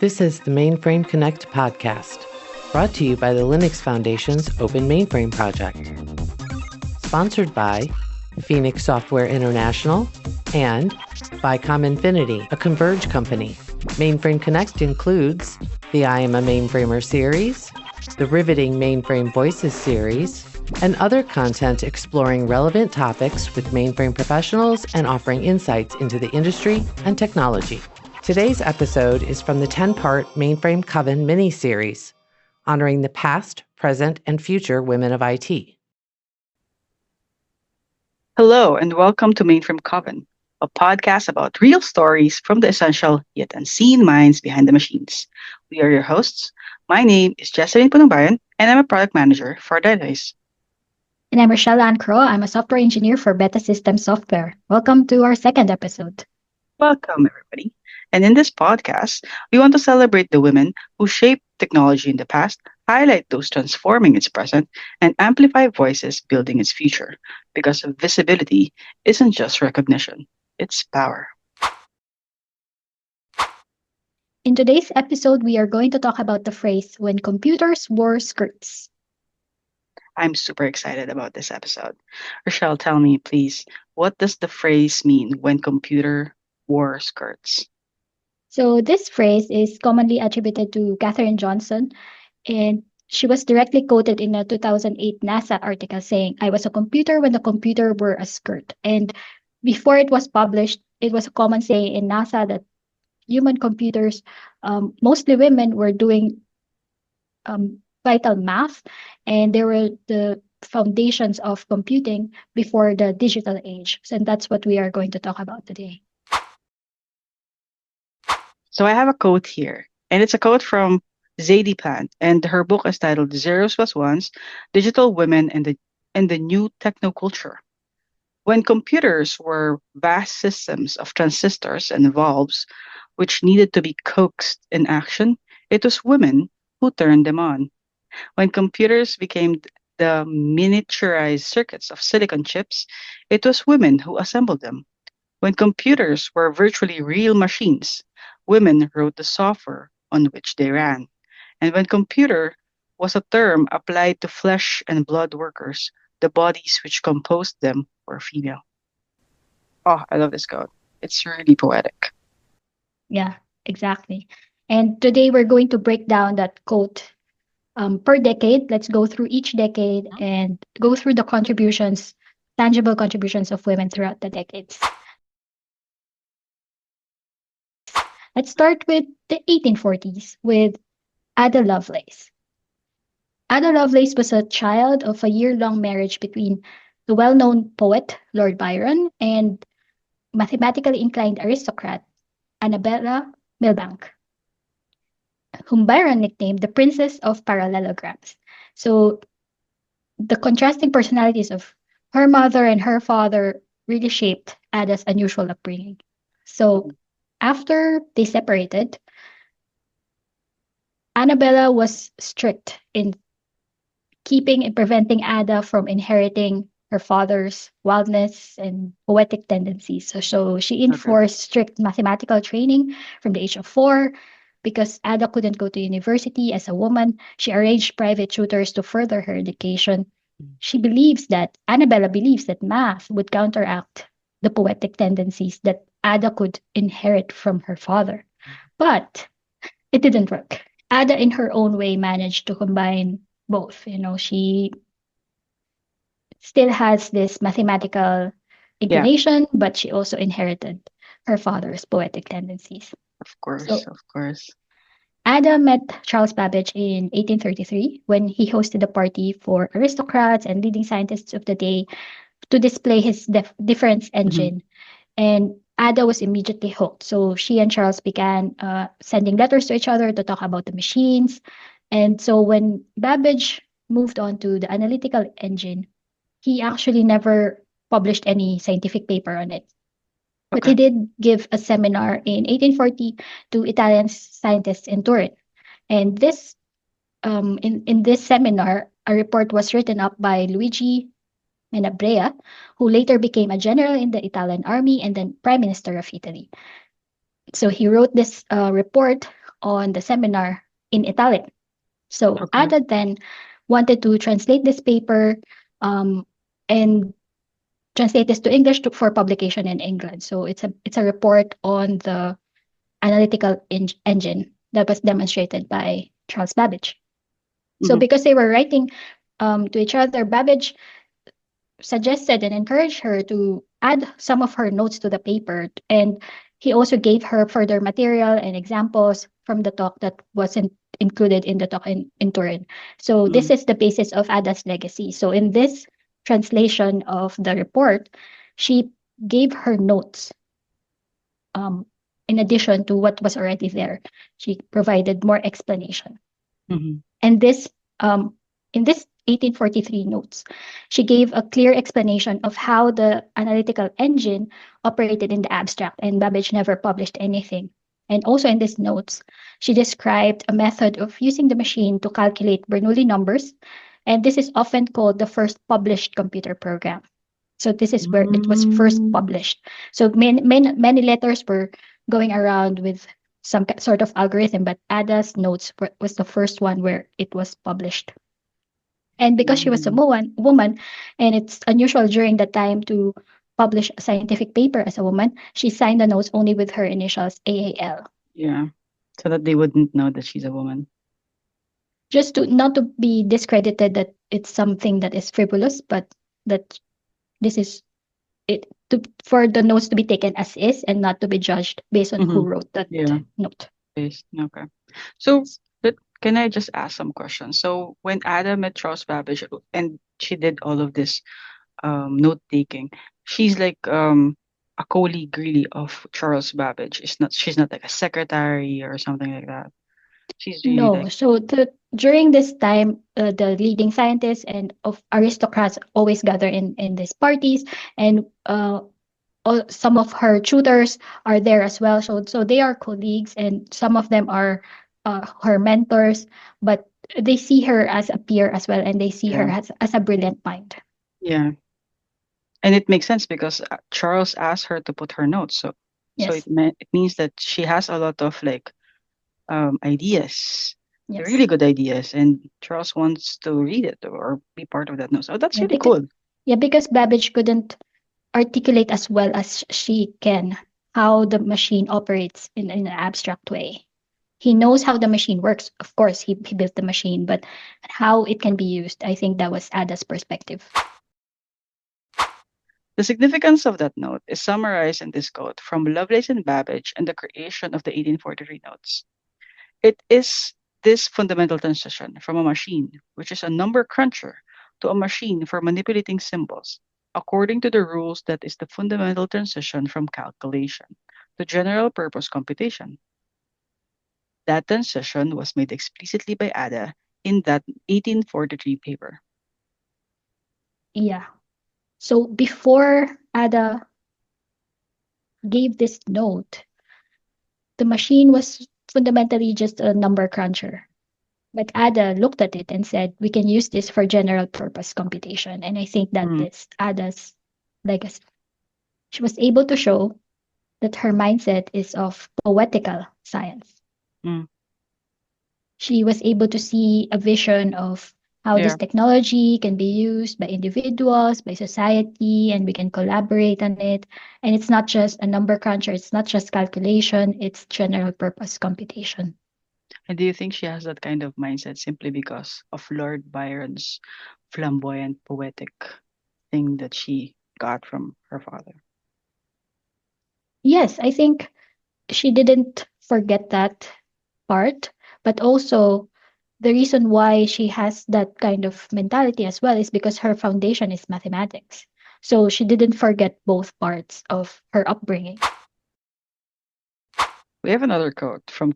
This is the Mainframe Connect podcast, brought to you by the Linux Foundation's Open Mainframe project. Sponsored by Phoenix Software International and by Infinity, a Converge company. Mainframe Connect includes the I Am a Mainframer series, the Riveting Mainframe Voices series, and other content exploring relevant topics with mainframe professionals and offering insights into the industry and technology. Today's episode is from the 10-part Mainframe Coven mini-series, honoring the past, present, and future women of IT. Hello, and welcome to Mainframe Coven, a podcast about real stories from the essential yet unseen minds behind the machines. We are your hosts. My name is Jessielaine Punongbayan, and I'm a product manager for Dynatrace. And I'm Richelle Anne Craw. I'm a software engineer for Beta System Software. Welcome to our second episode. Welcome, everybody. And in this podcast, we want to celebrate the women who shaped technology in the past, highlight those transforming its present, and amplify voices building its future. Because visibility isn't just recognition, it's power. In today's episode, we are going to talk about the phrase, when computers wore skirts. I'm super excited about this episode. Richelle, tell me, please, what does the phrase mean when computer wore skirts? So this phrase is commonly attributed to Katherine Johnson, and she was directly quoted in a 2008 NASA article saying, "I was a computer when the computer wore a skirt." And before it was published, it was a common saying in NASA that human computers, mostly women, were doing vital math, and they were the foundations of computing before the digital age. And that's what we are going to talk about today. So I have a quote here, and it's a quote from Zadie Plant, and her book is titled Zeros Plus Ones, Digital Women and the New Technoculture. When computers were vast systems of transistors and valves which needed to be coaxed in action, it was women who turned them on. When computers became the miniaturized circuits of silicon chips, it was women who assembled them. When computers were virtually real machines, women wrote the software on which they ran. And when computer was a term applied to flesh and blood workers, the bodies which composed them were female. Oh, I love this quote. It's really poetic. Yeah, exactly. And today we're going to break down that quote per decade. Let's go through each decade and go through the contributions, tangible contributions of women throughout the decades. Let's start with the 1840s with Ada Lovelace. Ada Lovelace was a child of a year-long marriage between the well-known poet Lord Byron and mathematically inclined aristocrat Annabella Milbank, whom Byron nicknamed the Princess of Parallelograms. So the contrasting personalities of her mother and her father really shaped Ada's unusual upbringing. So after they separated, Annabella was strict in keeping and preventing Ada from inheriting her father's wildness and poetic tendencies. So she enforced strict mathematical training from the age of 4. Because Ada couldn't go to university as a woman, she arranged private tutors to further her education. Annabella believes that math would counteract the poetic tendencies that Ada could inherit from her father. But it didn't work. Ada, in her own way, managed to combine both. She still has this mathematical inclination, but she also inherited her father's poetic tendencies. Of course, So, of course. Ada met Charles Babbage in 1833 when he hosted a party for aristocrats and leading scientists of the day to display his difference engine. And Ada was immediately hooked. So she and Charles began sending letters to each other to talk about the machines. And so when Babbage moved on to the analytical engine, he actually never published any scientific paper on it. But he did give a seminar in 1840 to Italian scientists in Turin. And this in this seminar, a report was written up by Luigi Menabrea, who later became a general in the Italian army and then Prime Minister of Italy. So he wrote this report on the seminar in Italic. So Okay. Ada then wanted to translate this paper and translate this to English for publication in England. So it's a report on the analytical engine that was demonstrated by Charles Babbage. So Mm-hmm. because they were writing to each other, Babbage suggested and encouraged her to add some of her notes to the paper, and he also gave her further material and examples from the talk that wasn't included in the talk in Turin. So this Mm. is the basis of Ada's legacy. So in this translation of the report, she gave her notes um, in addition to what was already there. She provided more explanation. Mm-hmm. And this, in this 1843 notes, she gave a clear explanation of how the analytical engine operated in the abstract, and Babbage never published anything. And also in these notes, she described a method of using the machine to calculate Bernoulli numbers, and this is often called the first published computer program. So this is where it was first Mm. published. So many letters were going around with some sort of algorithm, but Ada's notes was the first one where it was published. And because she was a Mm. woman, and it's unusual during that time to publish a scientific paper as a woman, she signed the notes only with her initials AAL, Yeah. So that they wouldn't know that she's a woman. just to not to be discredited that it's something that is frivolous, but that this is it for the notes to be taken as is and not to be judged based on Mm-hmm. who wrote that Yeah. note. Based. Okay. So, but can I just ask some questions? So, when Ada met Charles Babbage and she did all of this note taking, she's like a colleague really of Charles Babbage. She's not like a secretary or something like that. She's really No, like so during this time, the leading scientists and of aristocrats always gather in these parties, and some of her tutors are there as well. So they are colleagues, and some of them are her mentors, but they see her as a peer as well, and they see her yeah, as a brilliant mind. yeah, and it makes sense because Charles asked her to put her notes. So Yes, it means that she has a lot of like ideas, yes. really good ideas, and Charles wants to read it or be part of that note. So that's Yeah, really because cool. because Babbage couldn't articulate as well as she can how the machine operates in an abstract way. He knows how the machine works. Of course, he built the machine, but how it can be used, I think that was Ada's perspective. The significance of that note is summarized in this quote from Lovelace and Babbage and the creation of the 1843 notes. It is this fundamental transition from a machine, which is a number cruncher, to a machine for manipulating symbols, according to the rules that is the fundamental transition from calculation to general purpose computation. That transition was made explicitly by Ada in that 1843 paper. Yeah. So before Ada gave this note, the machine was fundamentally just a number cruncher. But Ada looked at it and said, we can use this for general purpose computation. And I think that Mm, is Ada's legacy. She was able to show that her mindset is of poetical science. mm, She was able to see a vision of how this yeah. technology can be used by individuals, by society, and we can collaborate on it. And it's not just a number cruncher, it's not just calculation, it's general purpose computation. And do you think she has that kind of mindset simply because of Lord Byron's flamboyant, poetic thing that she got from her father? Yes, I think she didn't forget that part, but also the reason why she has that kind of mentality as well is because her foundation is mathematics. So she didn't forget both parts of her upbringing. We have another quote from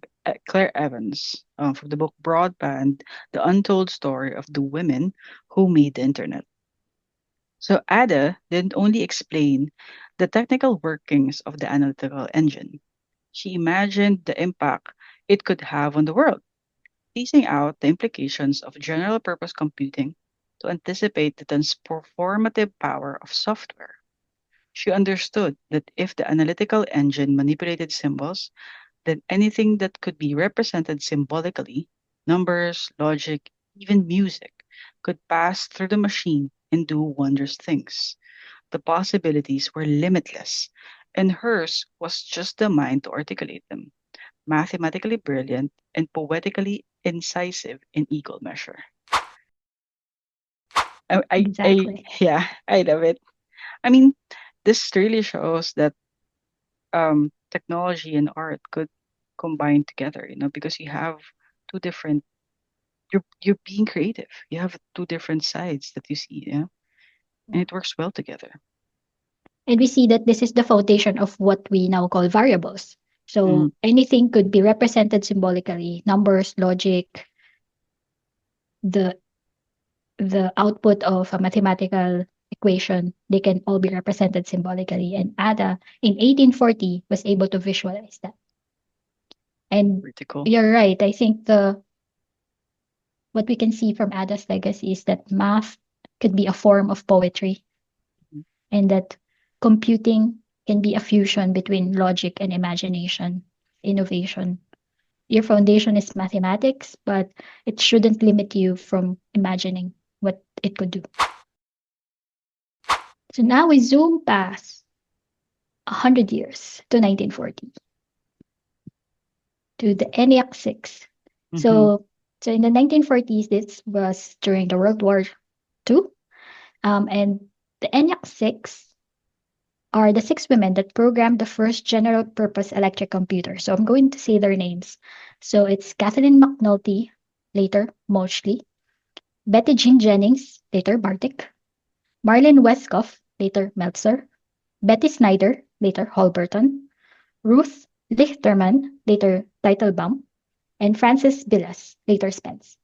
Claire Evans from the book Broadband, The Untold Story of the Women Who Made the Internet. So Ada didn't only explain the technical workings of the analytical engine. She imagined the impact it could have on the world, teasing out the implications of general purpose computing to anticipate the transformative power of software. She understood that if the analytical engine manipulated symbols, then anything that could be represented symbolically, numbers, logic, even music, could pass through the machine and do wondrous things. The possibilities were limitless, and hers was just the mind to articulate them, mathematically brilliant and poetically incisive in equal measure. Exactly. Yeah, I love it. I mean, this really shows that technology and art could combine together, because you have two different. You're being creative. You have two different sides that you see, yeah, and it works well together. And we see that this is the foundation of what we now call variables. Mm-hmm. So anything could be represented symbolically, numbers, logic, the the output of a mathematical equation, they can all be represented symbolically. And Ada in 1840 was able to visualize that. And Pretty cool. you're right. I think the what we can see from Ada's legacy is that math could be a form of poetry Mhm. and that computing can be a fusion between logic and imagination, innovation. Your foundation is mathematics, but it shouldn't limit you from imagining what it could do. So now we zoom past 100 years to 1940 to the ENIAC 6. Mm-hmm. So in the 1940s, this was during the World War II. And the ENIAC 6 are the six women that programmed the first general purpose electric computer. So I'm going to say their names. So it's Kathleen McNulty, later Moshley, Betty Jean Jennings, later Bartik, Marlene Westcoff, later Meltzer, Betty Snyder, later Holberton, Ruth Lichterman, later Teitelbaum, and Frances Billas, later Spence.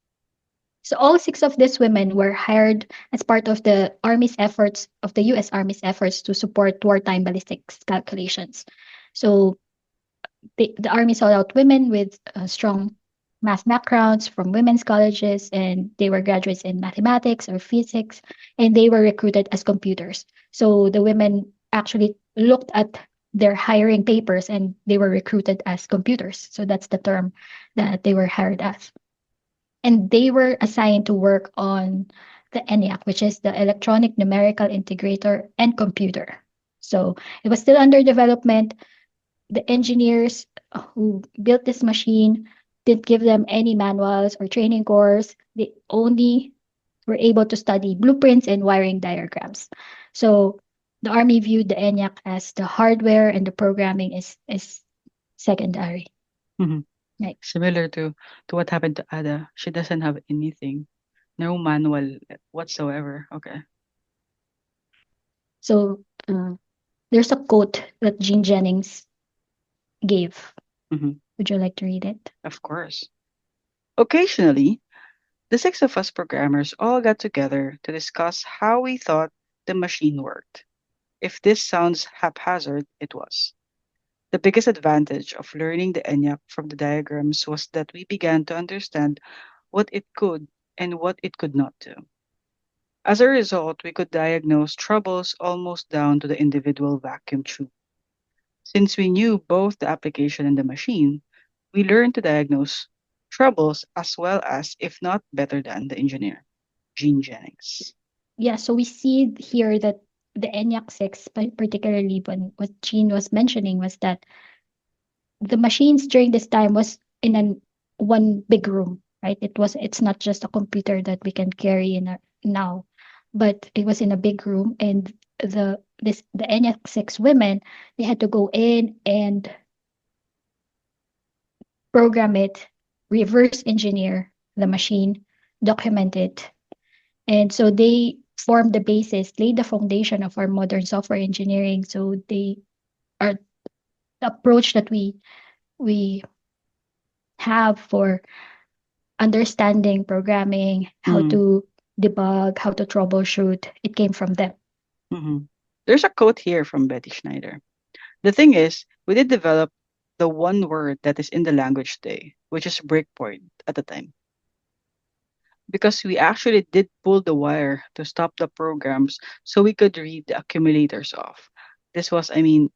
So all six of these women were hired as part of the U.S. Army's efforts to support wartime ballistics calculations. So the Army sought out women with strong math backgrounds from women's colleges, and they were graduates in mathematics or physics, and they were recruited as computers. So the women actually looked at their hiring papers and they were recruited as computers. So that's the term that they were hired as. And they were assigned to work on the ENIAC, which is the Electronic Numerical Integrator and Computer. So it was still under development. The engineers who built this machine didn't give them any manuals or training course. They only were able to study blueprints and wiring diagrams. So the Army viewed the ENIAC as the hardware and the programming is secondary. Mm-hmm. Right. Similar to what happened to Ada. She doesn't have anything, no manual whatsoever. Okay. So there's a quote that Jean Jennings gave. Mm-hmm. Would you like to read it? Of course. Occasionally, the six of us programmers all got together to discuss how we thought the machine worked. If this sounds haphazard, it was. The biggest advantage of learning the ENIAC from the diagrams was that we began to understand what it could and what it could not do. As a result, we could diagnose troubles almost down to the individual vacuum tube. Since we knew both the application and the machine, we learned to diagnose troubles as well as, if not better than, the engineer, Gene Jennings. Yeah, so we see here that the ENIAC 6, particularly when what Jean was mentioning, was that the machines during this time was in one big room, right? It's not just a computer that we can carry now, but it was in a big room, and the ENIAC 6 women, they had to go in and program it, reverse engineer the machine, document it. And so they formed the basis, laid the foundation of our modern software engineering. So they are the approach that we have for understanding programming, how Mm, to debug, how to troubleshoot. It came from them. mhm. There's a quote here from Betty Schneider. The thing is, we did develop the one word that is in the language today, which is breakpoint at the time, because we actually did pull the wire to stop the programs so we could read the accumulators off. This was, I mean,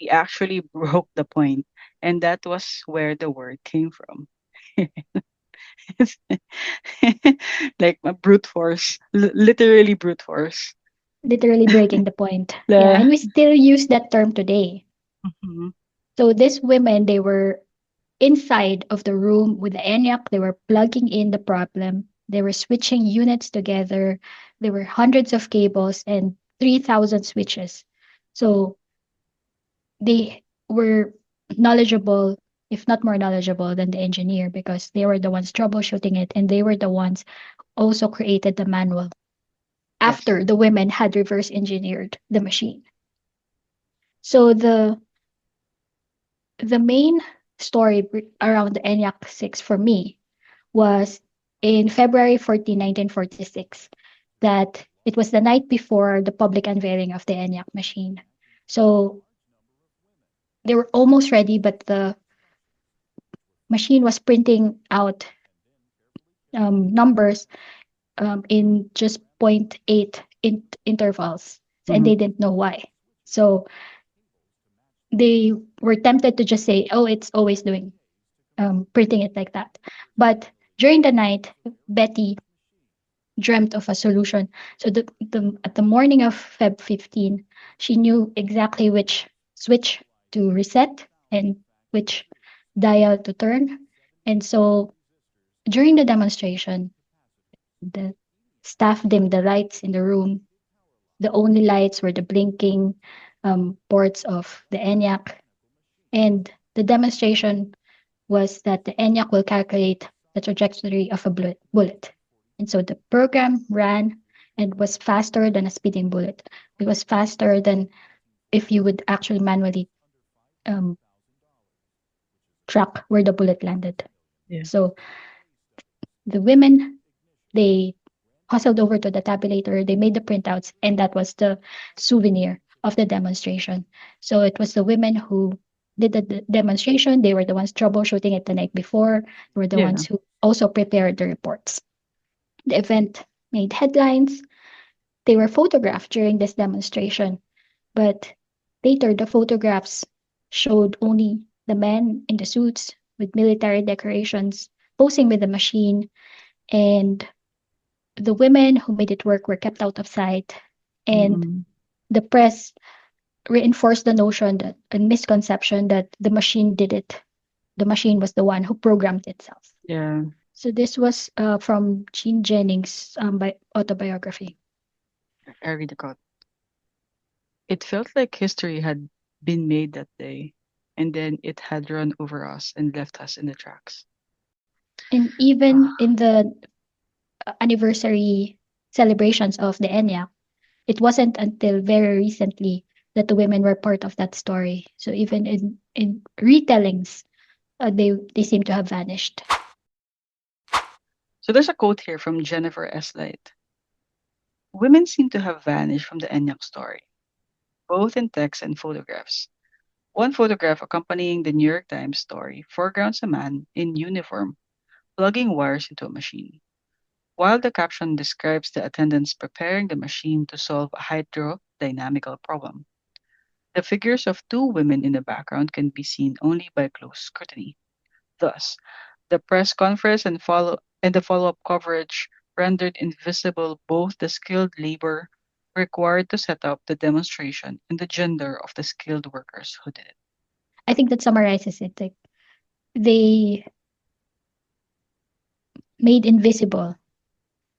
we actually broke the point And that was where the word came from. Like a brute force, literally brute force. literally breaking the point. Yeah, The and we still use that term today. Mhm. So these women, they were inside of the room with the ENIAC. They were plugging in the problem. They were switching units together. There were hundreds of cables and 3,000 switches. So they were knowledgeable, if not more knowledgeable than the engineer, because they were the ones troubleshooting it and they were the ones also created the manual Yes. after the women had reverse engineered the machine. So the main story around the ENIAC 6 for me was in February 14, 1946, that it was the night before the public unveiling of the ENIAC machine. So they were almost ready, but the machine was printing out numbers in just zero point 0.8 intervals, and Hmm. they didn't know why. So they were tempted to just say, "Oh, it's always doing printing it like that." But during the night, Betty dreamt of a solution. So the at the morning of Feb 15, she knew exactly which switch to reset and which dial to turn. And so during the demonstration, the staff dimmed the lights in the room. The only lights were the blinking ports of the ENIAC. And the demonstration was that the ENIAC will calculate the trajectory of a bullet. And so the program ran and was faster than a speeding bullet. It was faster than if you would actually manually um, track where the bullet landed. Yeah. So the women, they hustled over to the tabulator, they made the printouts, and that was the souvenir of the demonstration. So it was the women who did the demonstration. They were the ones troubleshooting it the night before. They were the Yeah. ones who also prepared the reports. The event made headlines. They were photographed during this demonstration, but later the photographs showed only the men in the suits with military decorations posing with the machine, and the women who made it work were kept out of sight. And Hmm. the press reinforced the notion that a misconception that the machine did it. The machine was the one who programmed itself. Yeah. So this was from Jean Jennings' autobiography. I read the quote. It felt like history had been made that day, and then it had run over us and left us in the tracks. And even in the anniversary celebrations of the ENIAC, it wasn't until very recently that the women were part of that story. So even in retellings, they seem to have vanished. So there's a quote here from Jennifer S. Light. Women seem to have vanished from the ENIAC story, both in text and photographs. One photograph accompanying the New York Times story foregrounds a man in uniform plugging wires into a machine, while the caption describes the attendants preparing the machine to solve a hydrodynamical problem. The figures of two women in the background can be seen only by close scrutiny. Thus, the press conference and the follow-up coverage rendered invisible both the skilled labor required to set up the demonstration and the gender of the skilled workers who did it. I think that summarizes it. Like they made invisible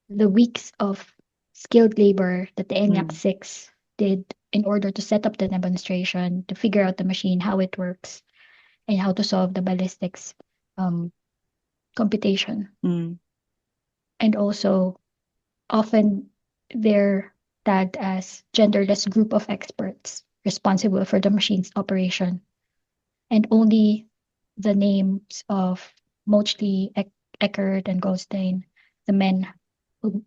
the weeks of skilled labor that the ENIAC Mm, 6 did in order to set up the demonstration, to figure out the machine, how it works, and how to solve the ballistics um, computation. mm, And also, often they're tagged as genderless group of experts responsible for the machine's operation. And only the names of Mochley, Eckert, and Goldstein, the men who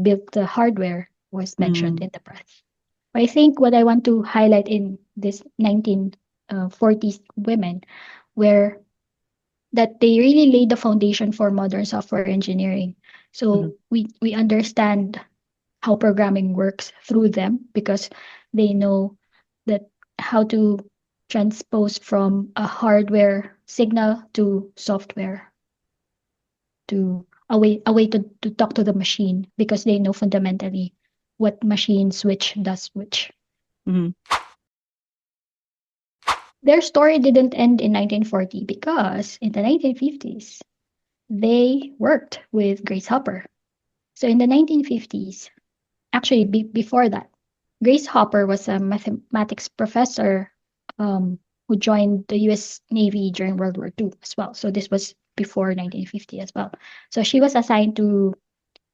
built the hardware, was mentioned mm, in the press. I think what I want to highlight in this 1940s women were that they really laid the foundation for modern software engineering. mhm, So we understand how programming works through them because they know that how to transposed from a hardware signal to software, to a way to talk to the machine, because they know fundamentally what machine switch does which. Mhm. Their story didn't end in 1940 because in the 1950s, they worked with Grace Hopper. So in the 1950s, actually before that, Grace Hopper was a mathematics professor who joined the US Navy during World War II as well. So this was before 1950 as well. So she was assigned to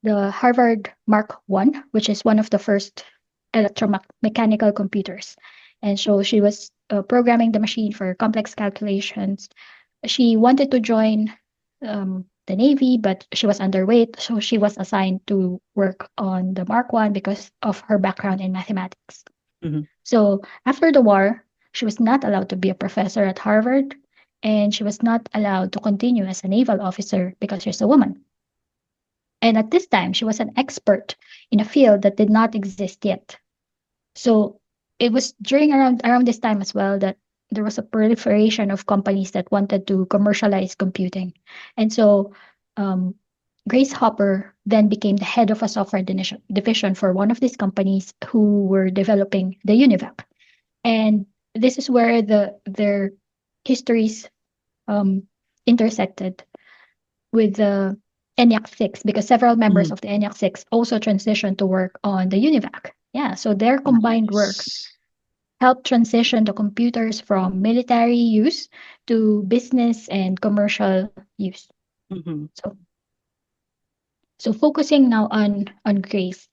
the Harvard Mark I, which is one of the first electromechanical computers. And so she was programming the machine for complex calculations. She wanted to join the Navy, but she was underweight, so she was assigned to work on the Mark I because of her background in mathematics. Mhm. So after the war, she was not allowed to be a professor at Harvard, and she was not allowed to continue as a naval officer because she's a woman. And at this time, she was an expert in a field that did not exist yet. So it was during around this time as well that there was a proliferation of companies that wanted to commercialize computing. And so um, Grace Hopper then became the head of a software division for one of these companies who were developing the UNIVAC. And this is where their histories um, intersected with the ENIAC 6, because several members Mhm. of the ENIAC 6 also transitioned to work on the UNIVAC. Yeah, so their combined work Nice. helped transition the computers from military use to business and commercial use. Mhm. So, so focusing now on Grace.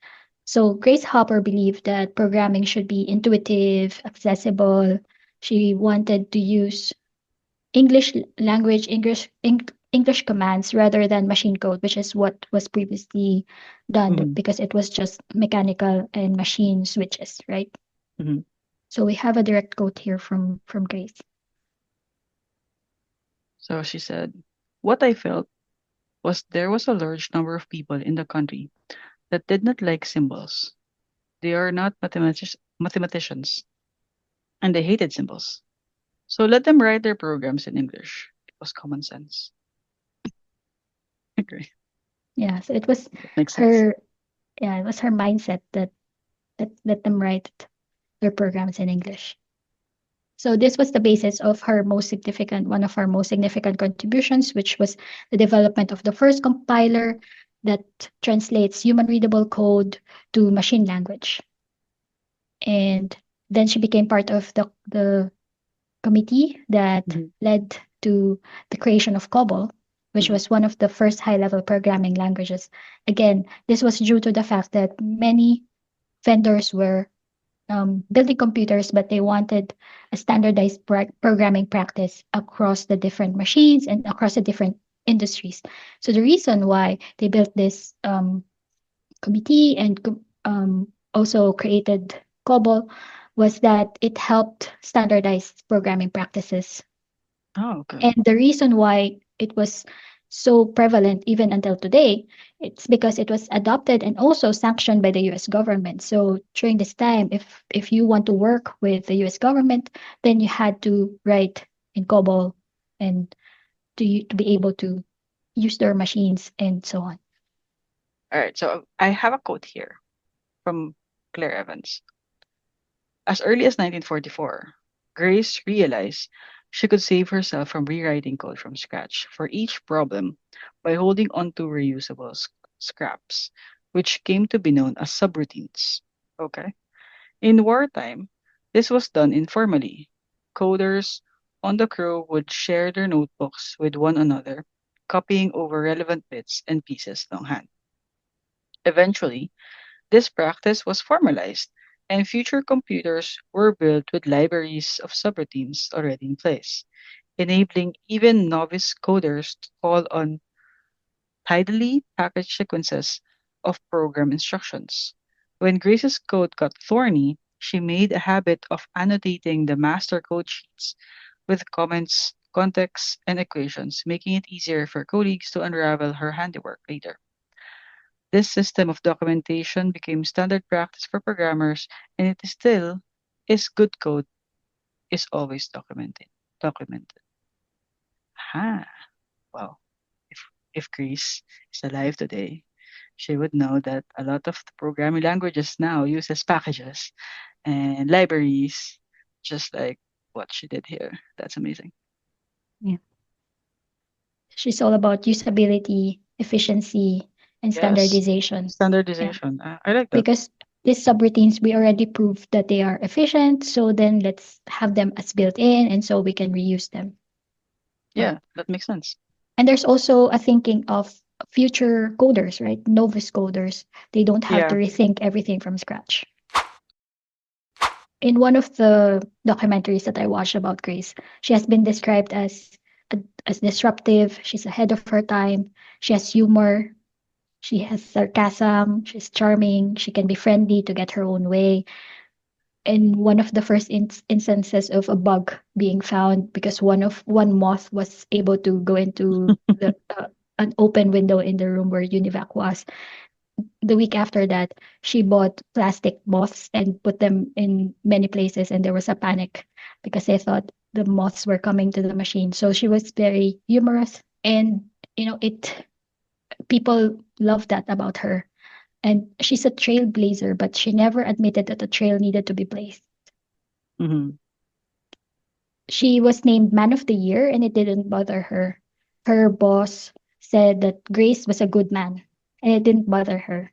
So Grace Hopper believed that programming should be intuitive, accessible. She wanted to use English language, English commands rather than machine code, which is what was previously done Mhm. because it was just mechanical and machine switches, right? Mhm. So we have a direct quote here from Grace. So she said, "What I felt was there was a large number of people in the country that did not like symbols. They are not mathematicians, and they hated symbols. So let them write their programs in English. It was common sense." Agree. Yeah, so it was That makes sense. her yeah, it was her mindset that let them write their programs in English. So this was the basis of one of her most significant contributions, which was the development of the first compiler that translates human readable code to machine language. And then she became part of the committee that Mhm. led to the creation of COBOL, which Mhm. was one of the first high-level programming languages. Again, this was due to the fact that many vendors were building computers, but they wanted a standardized programming practice across the different machines and across the different industries. So the reason why they built this committee and also created COBOL was that it helped standardize programming practices. Oh, okay. And the reason why it was so prevalent even until today, it's because it was adopted and also sanctioned by the US government. So during this time, if you want to work with the US government, then you had to write in COBOL and to be able to use their machines and so on. All right. So I have a quote here from Claire Evans. As early as 1944, Grace realized she could save herself from rewriting code from scratch for each problem by holding onto reusable scraps, which came to be known as subroutines. Okay. In wartime, this was done informally. Coders on the crew would share their notebooks with one another, copying over relevant bits and pieces longhand. Eventually, this practice was formalized, and future computers were built with libraries of subroutines already in place, enabling even novice coders to call on tidily packaged sequences of program instructions. When Grace's code got thorny, she made a habit of annotating the master code sheets with comments, contexts, and equations, making it easier for colleagues to unravel her handiwork later. This system of documentation became standard practice for programmers, and it is still is good code is always documented. Documented. Ha. Well, if if Greece is alive today, she would know that a lot of the programming languages now uses packages and libraries, just like what she did here. That's amazing. Yeah. She's all about usability, efficiency, and Yes, standardization. Yeah. standardization. I like that. Because these subroutines, we already proved that they are efficient. So then let's have them as built in and so we can reuse them. So, Yeah, that makes sense. and there's also a thinking of future coders, right? Novice coders. They don't have to Yeah. rethink everything from scratch. In one of the documentaries that I watched about Grace, she has been described as disruptive. She's ahead of her time. She has humor. She has sarcasm. She's charming. She can be friendly to get her own way. In one of the first instances of a bug being found because one moth was able to go into the an open window in the room where Univac was. The week after that, she bought plastic moths and put them in many places, and there was a panic because they thought the moths were coming to the machine. So she was very humorous, and it people love that about her. And she's a trailblazer, but she never admitted that the trail needed to be blazed. Hmm. She was named Man of the Year, and it didn't bother her. Her boss said that Grace was a good man, and it didn't bother her.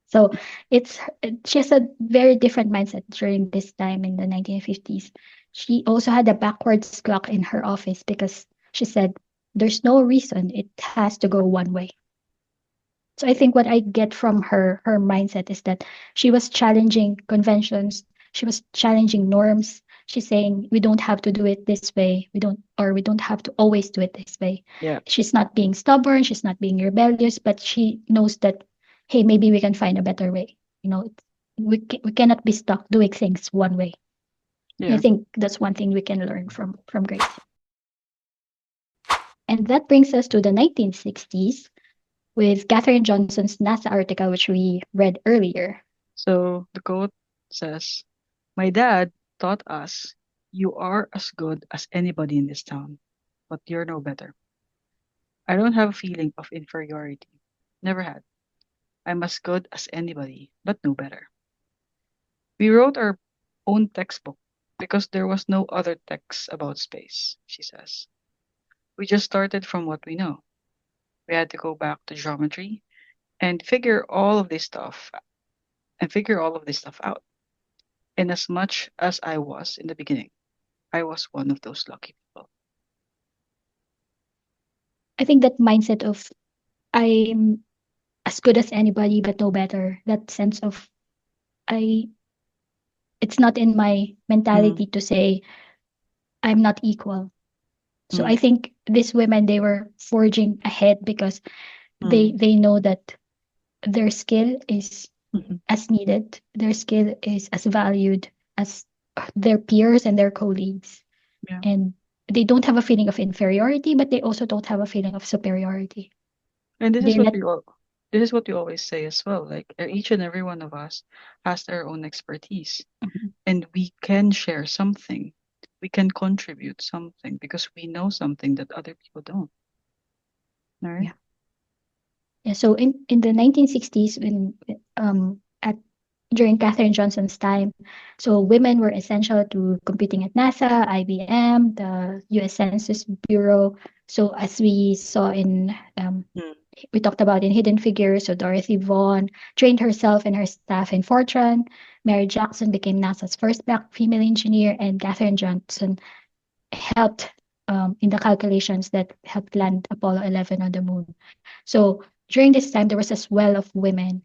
So it's she has a very different mindset during this time in the 1950s. She also had a backwards clock in her office because she said there's no reason it has to go one way. So I think what I get from her mindset is that she was challenging conventions, she was challenging norms. She's saying we don't have to do it this way. We don't have to always do it this way. Yeah. She's not being stubborn, she's not being rebellious, but she knows that hey, maybe we can find a better way. We cannot be stuck doing things one way. I Yeah. think that's one thing we can learn from Grace. And that brings us to the 1960s with Katherine Johnson's NASA article, which we read earlier. So the quote says, "My dad taught us, you are as good as anybody in this town, but you're no better. I don't have a feeling of inferiority. Never had. I'm as good as anybody, but no better." We wrote our own textbook because there was no other text about space, she says. We just started from what we know. We had to go back to geometry and figure all of this stuff out. And as much as I was in the beginning, I was one of those lucky people. I think that mindset of I'm as good as anybody but no better, that sense of I it's not in my Mm, mentality to say I'm not equal. So I mm, think these women they were forging ahead because mm, they know that their skill is mhm. as needed, their skill is as valued as their peers and their colleagues. Yeah. And they don't have a feeling of inferiority, but they also don't have a feeling of superiority. And They let this is what we always say as well. Like each and every one of us has their own expertise, Mhm. and we can share something. We can contribute something because we know something that other people don't. All right. Yeah. Yeah, so in the 1960s, when at during Katherine Johnson's time, so women were essential to computing at NASA, IBM, the U.S. Census Bureau. So as we saw Mm, we talked about in Hidden Figures, so Dorothy Vaughan trained herself and her staff in Fortran. Mary Jackson became NASA's first black female engineer, and Katherine Johnson helped in the calculations that helped land Apollo 11 on the moon. So during this time, there was a swell of women.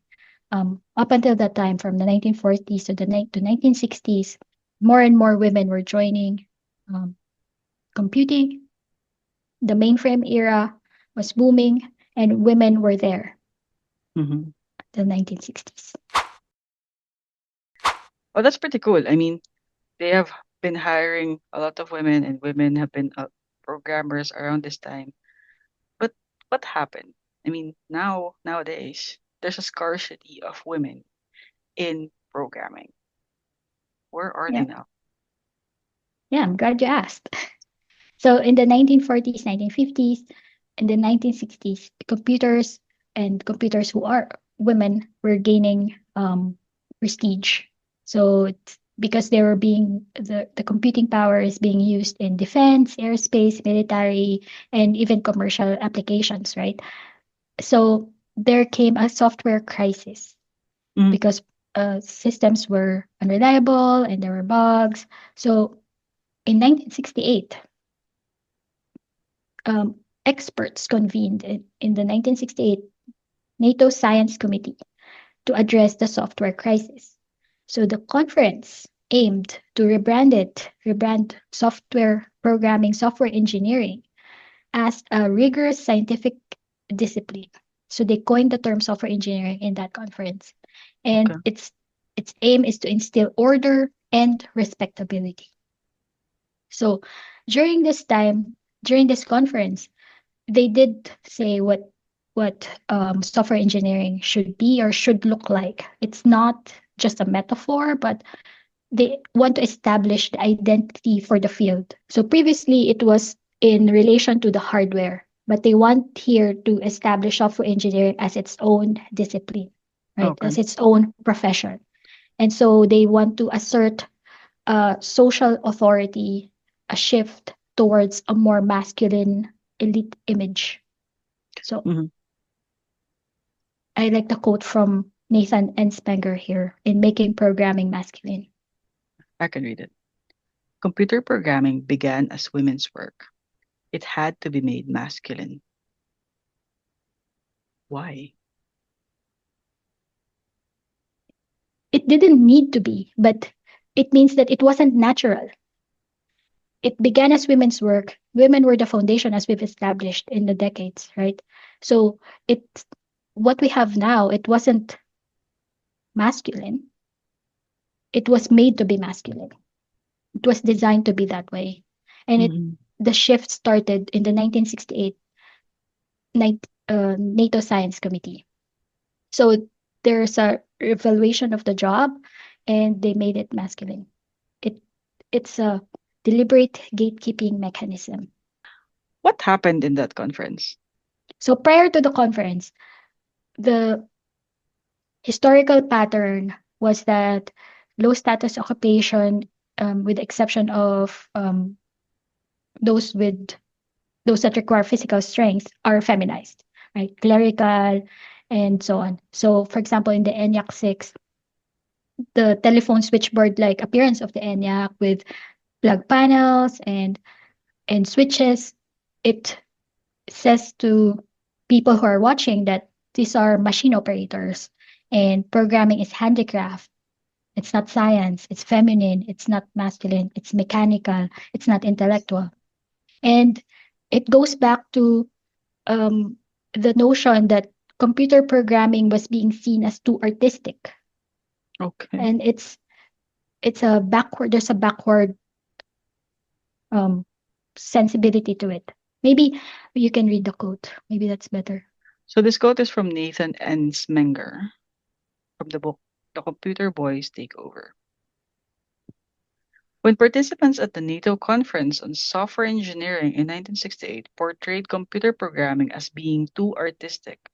Up until that time, from the 1940s to 1960s, more and more women were joining um, computing. The mainframe era was booming, and women were there mhm. till 1960s. Oh, that's pretty cool. I mean, they have been hiring a lot of women, and women have been programmers around this time. But what happened? I mean, nowadays, there's a scarcity of women in programming. Where are they Yeah. now? Yeah, I'm glad you asked. So in the 1940s, 1950s, and the 1960s, computers who are women were gaining prestige. So it's because they were being the computing power is being used in defense, aerospace, military, and even commercial applications, right? So there came a software crisis Mm, because systems were unreliable and there were bugs. So in 1968, um, experts convened in the 1968 NATO Science Committee to address the software crisis. So the conference aimed to rebrand software programming, software engineering as a rigorous scientific discipline. So they coined the term software engineering in that conference. okay. And its aim is to instill order and respectability. So during this time, during this conference, they did say what software engineering should be or should look like. It's not just a metaphor, but they want to establish the identity for the field. So previously it was in relation to the hardware, but they want here to establish software engineering as its own discipline, right? Okay. As its own profession. And so they want to assert social authority, a shift towards a more masculine elite image. So Hmm. I like the quote from Nathan Enspenger here in Making Programming Masculine. I can read it. Computer programming began as women's work. It had to be made masculine. Why? It didn't need to be, but it means that it wasn't natural. It began as women's work. Women were the foundation as we've established in the decades, right? So it's what we have now, it wasn't masculine. It was made to be masculine. It was designed to be that way. And Hmm. the shift started in the 1968 NATO Science Committee. So there's a evaluation of the job and they made it masculine. It it's a deliberate gatekeeping mechanism. What happened in that conference? So prior to the conference, the historical pattern was that low status occupation, with the exception of those with those that require physical strength, are feminized, right? Clerical and so on. So for example, in the ENIAC 6, the telephone switchboard like appearance of the ENIAC with plug panels and switches, it says to people who are watching that these are machine operators and programming is handicraft. It's not science, it's feminine, it's not masculine, it's mechanical, it's not intellectual. And it goes back to um, the notion that computer programming was being seen as too artistic. Okay. And there's a backward um, sensibility to it. Maybe you can read the quote. Maybe that's better. So this quote is from Nathan Ensmenger from the book The Computer Boys Take Over. When participants at the NATO Conference on Software Engineering in 1968 portrayed computer programming as being too artistic,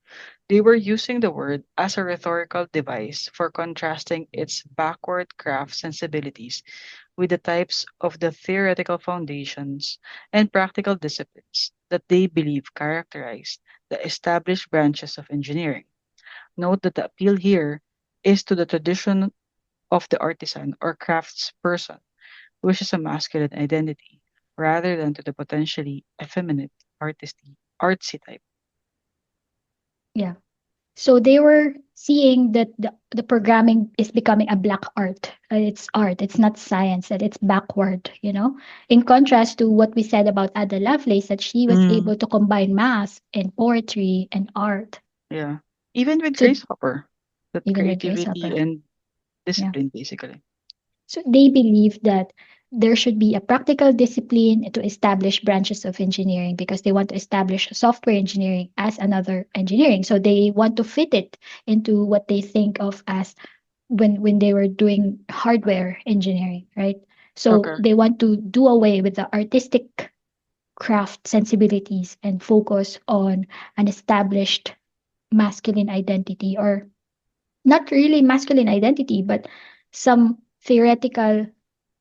they were using the word as a rhetorical device for contrasting its backward craft sensibilities with the types of the theoretical foundations and practical disciplines that they believe characterize the established branches of engineering. Note that the appeal here is to the tradition of the artisan or craftsperson, which is a masculine identity, rather than to the potentially effeminate artsy type. Yeah. So they were seeing that the programming is becoming a black art. It's art. It's not science. That it's backward. In contrast to what we said about Ada Lovelace, that she was Mm, able to combine math and poetry and art. yeah. Even with So Grace Hopper, that even with Grace creativity Hopper, and yeah. discipline, basically. So they believe that there should be a practical discipline to establish branches of engineering because they want to establish software engineering as another engineering. So they want to fit it into what they think of as when they were doing hardware engineering, right? So Okay. they want to do away with the artistic craft sensibilities and focus on an established masculine identity, or not really masculine identity, but some theoretical,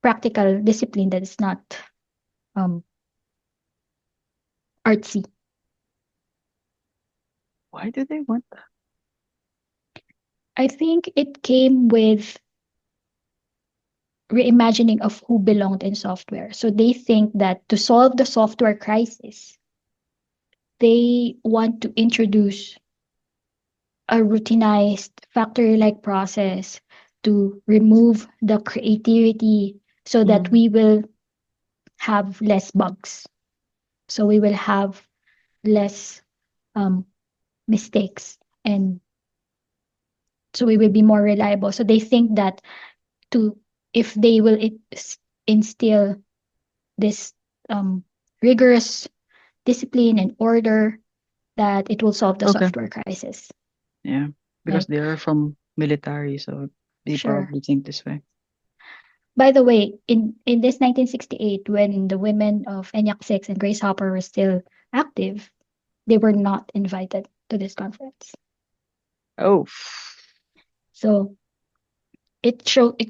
practical discipline that is not um, artsy. Why do they want that? I think it came with reimagining of who belonged in software. So they think that to solve the software crisis, they want to introduce a routinized factory-like process to remove the creativity so that Mm. we will have less bugs. So we will have less um, mistakes, and so we will be more reliable. So they think that to if they will instill this um, rigorous discipline and order, that it will solve the Okay. software crisis. Yeah. Because Right? they are from military, so they Sure. probably think this way. By the way, in this 1968, when the women of ENIAC 6 and Grace Hopper were still active, they were not invited to this conference. Oh. So it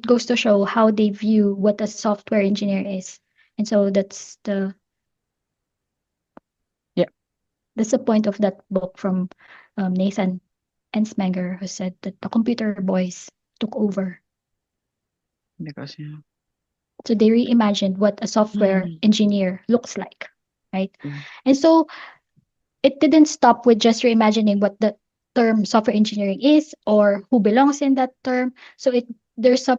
goes to show how they view what a software engineer is. And so Yeah. that's the point of that book from Nathan Ensmenger, who said that the computer boys took over. Because yeah. So they reimagined what a software Mm. engineer looks like, right? Yeah. And so it didn't stop with just reimagining what the term software engineering is or who belongs in that term. So there's a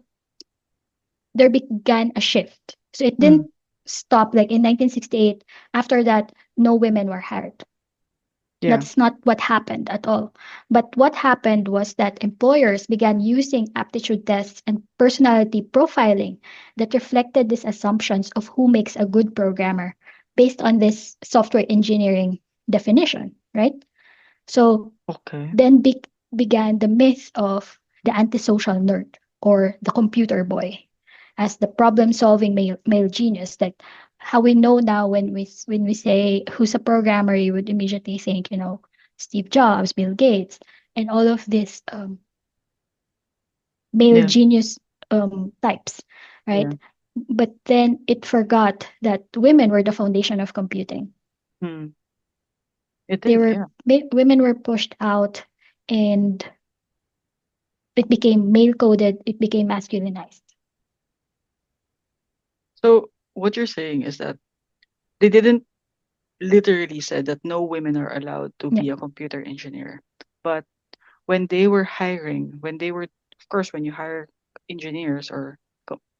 there began a shift. So it Mm. didn't stop like in 1968. After that, no women were hired. Yeah. That's not what happened at all. But what happened was that employers began using aptitude tests and personality profiling that reflected these assumptions of who makes a good programmer based on this software engineering definition, right? So Okay. then began the myth of the antisocial nerd or the computer boy as the problem-solving male genius. That how we know now when we say who's a programmer, you would immediately think, Steve Jobs, Bill Gates, and all of these male Yeah. genius types, Yeah. right? But then it forgot that women were the foundation of computing. Mm. It They did. were Yeah. women were pushed out, and it became male coded, it became masculinized. So what you're saying is that they didn't literally said that no women are allowed to Yeah, be a computer engineer, but when they were hiring, when they were, of course, when you hire engineers or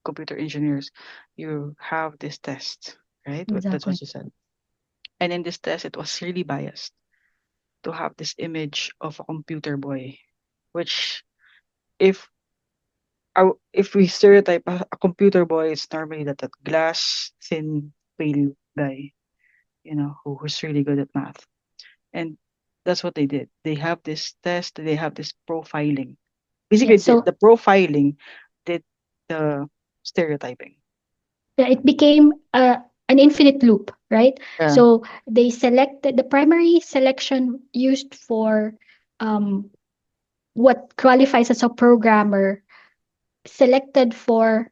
computer engineers, you have this test, right? That's what exactly. you said. And in this test, it was really biased to have this image of a computer boy, which if if we stereotype a computer boy, it's normally that glass thin pale guy, who's really good at math. And that's what they did. They have this test, they have this profiling. Yeah, Basically, so the profiling did the stereotyping. yeah, it became an infinite loop, right? Yeah. So they selected the primary selection used for um, what qualifies as a programmer, selected for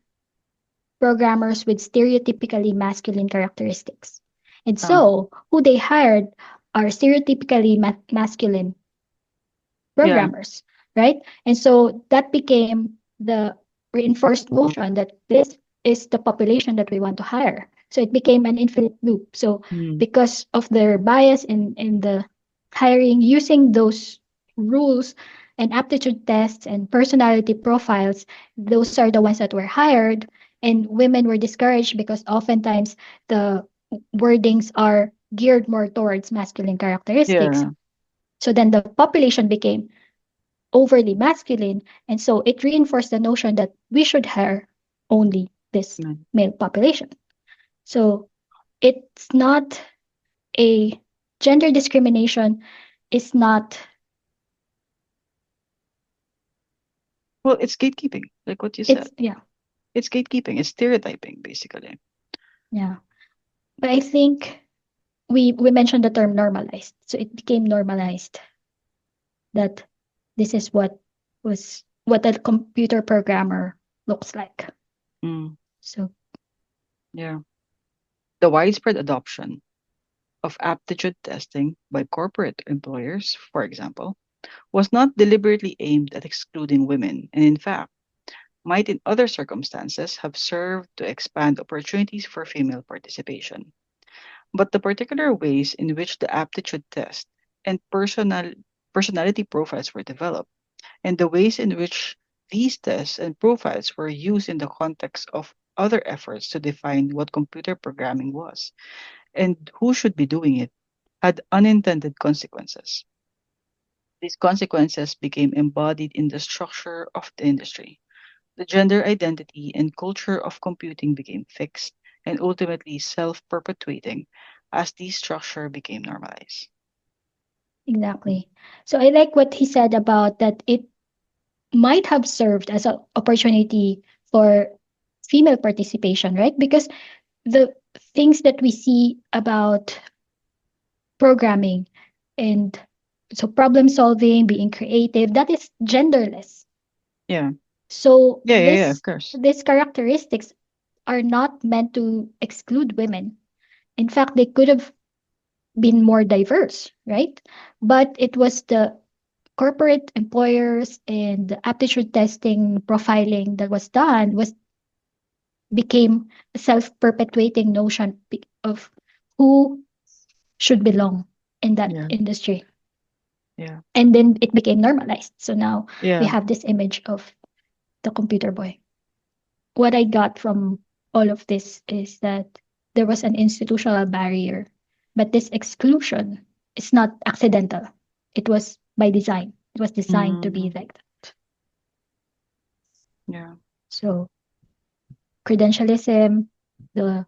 programmers with stereotypically masculine characteristics. And Uh, so who they hired are stereotypically masculine yeah. programmers, right? And so that became the reinforced notion that this is the population that we want to hire. So it became an infinite loop. So Mm. because of their bias in the hiring, using those rules and aptitude tests and personality profiles, those are the ones that were hired. And women were discouraged because oftentimes the wordings are geared more towards masculine characteristics. Yeah. So then the population became overly masculine. And so it reinforced the notion that we should hire only this Mm. male population. So it's not a gender discrimination, is not, Well, it's gatekeeping, like what you said. it's, yeah. It's gatekeeping. It's stereotyping, basically. Yeah. But I think we mentioned the term normalized. So it became normalized that this is what a computer programmer looks like. Mm, So yeah. The widespread adoption of aptitude testing by corporate employers, for example, was not deliberately aimed at excluding women, and in fact, might in other circumstances have served to expand opportunities for female participation. But the particular ways in which the aptitude test and personality profiles were developed, and the ways in which these tests and profiles were used in the context of other efforts to define what computer programming was and who should be doing it, had unintended consequences. These consequences became embodied in the structure of the industry. The gender identity and culture of computing became fixed and ultimately self perpetuating as the structure became normalized. exactly. So I like what he said about that it might have served as an opportunity for female participation, right? Because the things that we see about programming and so problem solving, being creative, that is genderless. Yeah, So yeah, of course. these characteristics are not meant to exclude women. In fact, they could have been more diverse, right? But it was the corporate employers and the aptitude testing profiling that was done was became a self-perpetuating notion of who should belong in that Yeah, industry. yeah, And then it became normalized. So now we yeah. have this image of the computer boy. What I got from all of this is that there was an institutional barrier, but this exclusion is not accidental. It was by design. It was designed to be Mm, like that. yeah, So credentialism, the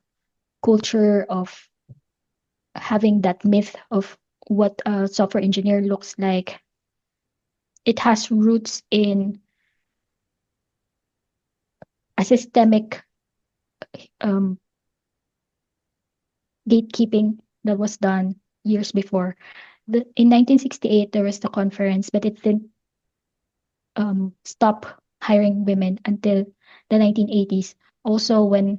culture of having that myth of what a software engineer looks like, it has roots in a systemic um, gatekeeping that was done years before. In 1968, there was the conference, but it didn't stop hiring women until the 1980s. Also, when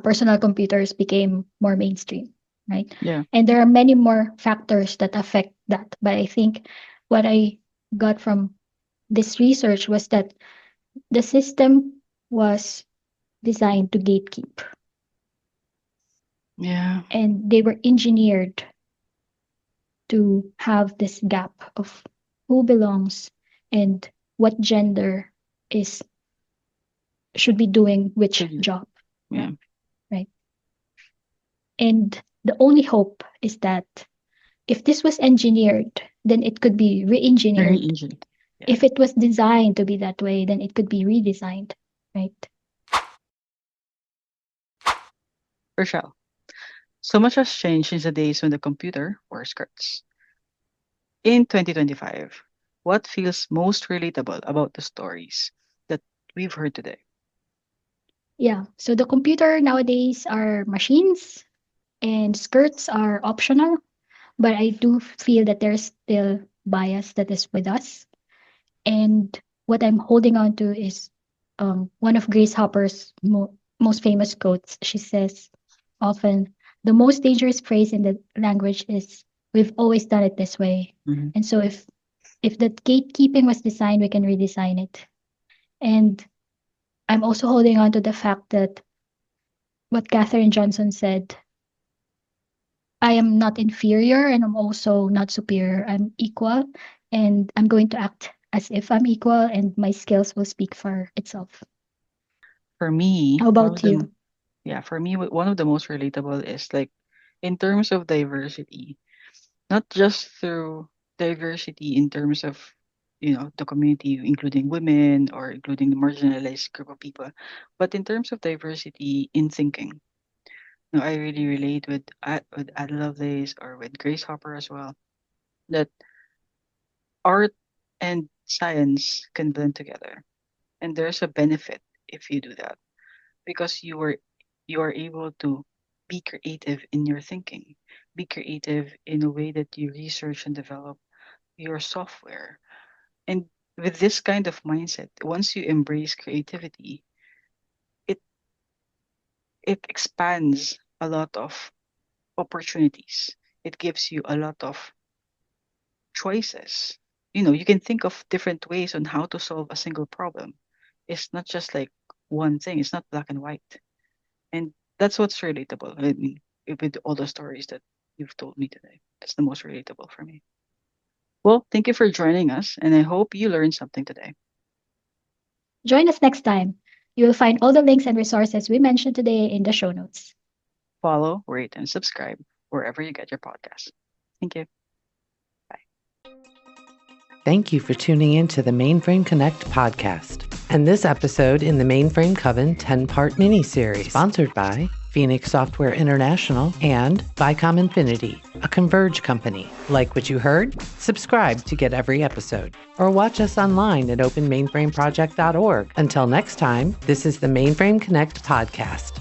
personal computers became more mainstream, right? yeah. And there are many more factors that affect that. But I think what I got from this research was that the system was designed to gatekeep, Yeah. and they were engineered to have this gap of who belongs and what gender is should be doing which Should you? job, Yeah. right? And the only hope is that if this was engineered, then it could be Very re-engineered. easy. Yeah, If it was designed to be that way, then it could be redesigned, right? Rochelle. So much has changed since the days when the computer wore skirts. In 2025, what feels most relatable about the stories that we've heard today? Yeah. So the computer nowadays are machines and skirts are optional, but I do feel that there's still bias that is with us. And what I'm holding on to is one of Grace Hopper's most famous quotes. She says often, the most dangerous phrase in the language is, we've always done it this way. Hmm. And so if the gatekeeping was designed, we can redesign it. And I'm also holding on to the fact that what Katherine Johnson said, I am not inferior and I'm also not superior. I'm equal and I'm going to act as if I'm equal and my skills will speak for itself. For me, How about you? for me, one of the most relatable is like in terms of diversity, not just through diversity in terms of, the community, including women or including the marginalized group of people, but in terms of diversity in thinking. I really relate with Ada Lovelace or with Grace Hopper as well. That art and science can blend together, and there's a benefit if you do that, because you are able to be creative in your thinking, be creative in a way that you research and develop your software. And with this kind of mindset, once you embrace creativity, it it expands a lot of opportunities. It gives you a lot of choices. You can think of different ways on how to solve a single problem. It's not just like one thing. It's not black and white. And that's what's relatable. I mean, with all the stories that you've told me today, that's the most relatable for me. Well, thank you for joining us, and I hope you learned something today. Join us next time. You will find all the links and resources we mentioned today in the show notes. Follow, rate, and subscribe wherever you get your podcasts. Thank you. Thank you for tuning in to the Mainframe Connect podcast and this episode in the Mainframe Coven 10-part mini-series sponsored by Phoenix Software International and Vicom Infinity, a Converge company. Like what you heard? Subscribe to get every episode or watch us online at openmainframeproject.org. Until next time, this is the Mainframe Connect podcast.